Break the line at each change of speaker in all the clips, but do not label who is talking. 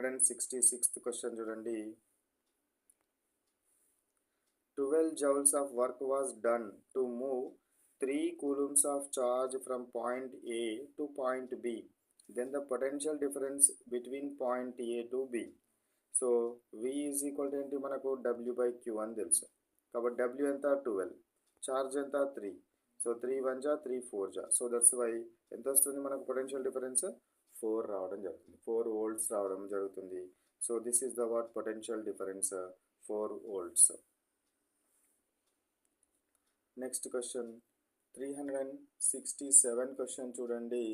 366th question చూడండి. 12 joules of work was done to move 3 coulombs of charge from point A to point B. Then the potential difference between point A to B. So V is equal to ఏంటి మనకు W/Q అని తెలుసు. కాబట్టి W ఎంత 12, charge ఎంత 3. So 3 1 జా 3 4 జా. So that's why ఎంత వస్తుంది మనకు పొటెన్షియల్ డిఫరెన్స్ 4 రావడం జరుగుతుంది, 4 volts రావడం జరుగుతుంది. So this is the what potential difference 4 volts. Next question 367 question చూడండి.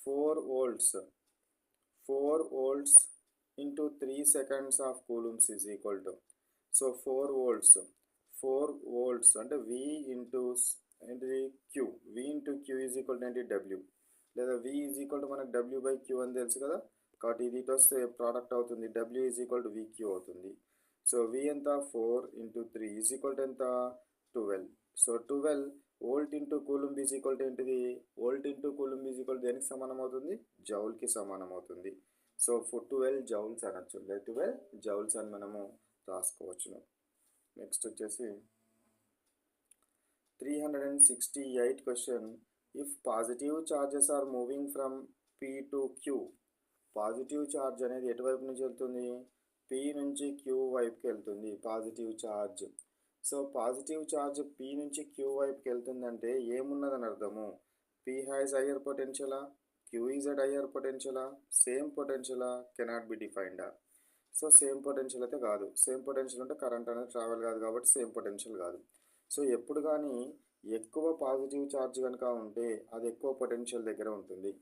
4 volts into 3 seconds of coulombs is equal to, so 4 volts అంటే V ఇంటూ ఏంటిది Q, V into Q is equal to ఏంటి W, లేదా V is equal to మనకు W/Q అని తెలుసు కదా. కాబట్టి ఇది ఇటు వస్తే ప్రోడక్ట్ అవుతుంది, W is equal to VQ అవుతుంది. సో V ఎంత 4 ఇంటూ 3 ఈజ్ ఈక్వల్ టు ఎంత 12. So 12 volt into coulomb is equal to ఏంటిది, volt into coulomb is equal to దేనికి సమానం అవుతుంది, జౌల్కి సమానం అవుతుంది. సో 12 joules అనొచ్చు, 12 joules అని మనము రాసుకోవచ్చును. నెక్స్ట్ వచ్చేసి 368 question. If positive charges are moving from P to Q, positive charge అనేది ఎటువైపు నుంచి వెళ్తుంది, P నుంచి Q వైపుకి వెళ్తుంది positive charge. So positive charge P నుంచి Q వైపుకి వెళ్తుందంటే ఏమున్నదని అర్థము, P హ్యాస్ హయ్యర్ పొటెన్షియలా, Q ఈజ్ అట్ హయ్యర్ పొటెన్షియలా, సేమ్ పొటెన్షియలా, కెనాట్ బి డిఫైన్డా. సో సేమ్ పొటెన్షియల్ అయితే కాదు, సేమ్ పొటెన్షియల్ అంటే కరెంట్ అనేది ట్రావెల్ కాదు కాబట్టి సేమ్ పొటెన్షియల్ కాదు. సో ఎప్పుడు కానీ ఎక్కువ పాజిటివ్ ఛార్జ్ కనుక ఉంటే అది ఎక్కువ పొటెన్షియల్ దగ్గర ఉంటుంది,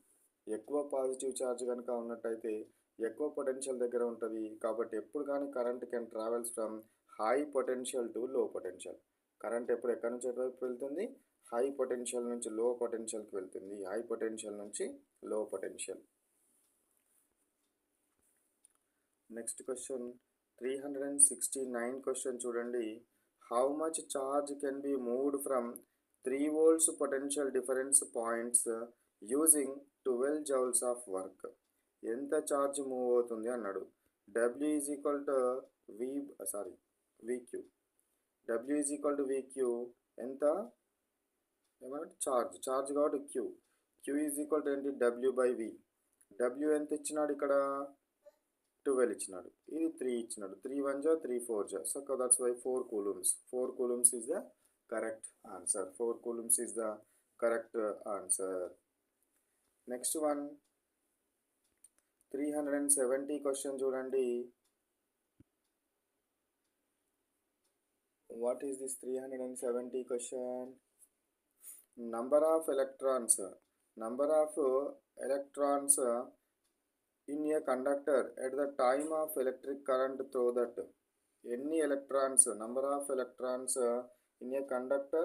ఎక్కువ పాజిటివ్ ఛార్జ్ కనుక ఉన్నట్టయితే ఎక్కువ పొటెన్షియల్ దగ్గర ఉంటుంది. కాబట్టి ఎప్పుడు కానీ current can travels from high potential to లో పొటెన్షియల్. కరెంట్ ఎప్పుడు ఎక్కడి నుంచి ఎటువైపు వెళ్తుంది, హై పొటెన్షియల్ నుంచి లో పొటెన్షియల్కి వెళ్తుంది, హై పొటెన్షియల్ నుంచి low potential. Next question 369 question చూడండి. How much charge can be moved from 3 volts potential difference points using 12 joules of work. ఎంత ఛార్జ్ మూవ్ అవుతుంది అన్నాడు. W is equal to VQ, W is equal to VQ ఎంత ఏమన్నా charge కాబట్టి Q is equal to ఏంటి W/V. W ఎంత ఇచ్చినాడు ఇక్కడ 12 ఇచ్చినాడు, ఇది 3 ఇచ్చినాడు, 3 1 జా 3 4 జా. So that's why 4 coulombs is the correct answer. 4 coulombs is the correct answer. Next one 370 question చూడండి. What is this 370 question? number of electrons in a conductor at the time of electric current through that. ఎన్ని electrons, number of electrons in a conductor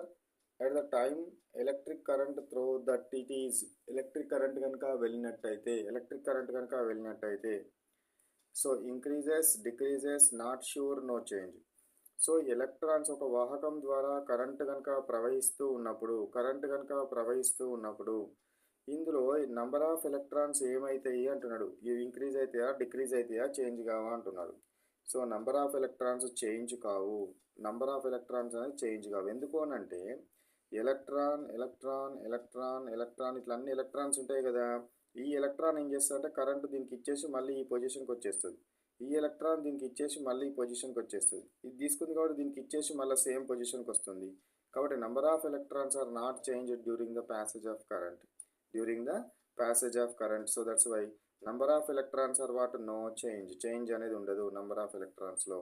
at the time electric current through that it is. Electric current కనుక వెళ్ళినట్టయితే so increases, decreases, not sure, no change. So electrons ఒక వాహకం ద్వారా current కనుక ప్రవహిస్తూ ఉన్నప్పుడు ఇందులో నంబర్ ఆఫ్ ఎలక్ట్రాన్స్ ఏమవుతాయి అంటున్నాడు. ఇవి ఇంక్రీజ్ అవుతాయా, డిక్రీజ్ అవుతాయా, చేంజ్ కావా అంటున్నాడు. So number of electrons change కావు, నంబర్ ఆఫ్ ఎలక్ట్రాన్స్ అనేది చేంజ్ కావు. ఎందుకు అని అంటే ఎలక్ట్రాన్ ఇట్లా అన్ని ఎలక్ట్రాన్స్ ఉంటాయి కదా. ఈ ఎలక్ట్రాన్ ఏం చేస్తుందంటే కరెంట్ దీనికి ఇచ్చేసి మళ్ళీ ఈ పొజిషన్కి వచ్చేస్తుంది, ఈ ఎలక్ట్రాన్ దీనికి ఇచ్చేసి మళ్ళీ ఈ పొజిషన్కి వచ్చేస్తుంది, ఇది తీసుకుంది కాబట్టి దీనికి ఇచ్చేసి మళ్ళీ సేమ్ పొజిషన్కి వస్తుంది. కాబట్టి number of electrons are not changed during the passage of current. So that's why number of electrons are what, no change అనేది ఉండదు నెంబర్ ఆఫ్ ఎలక్ట్రాన్స్లో.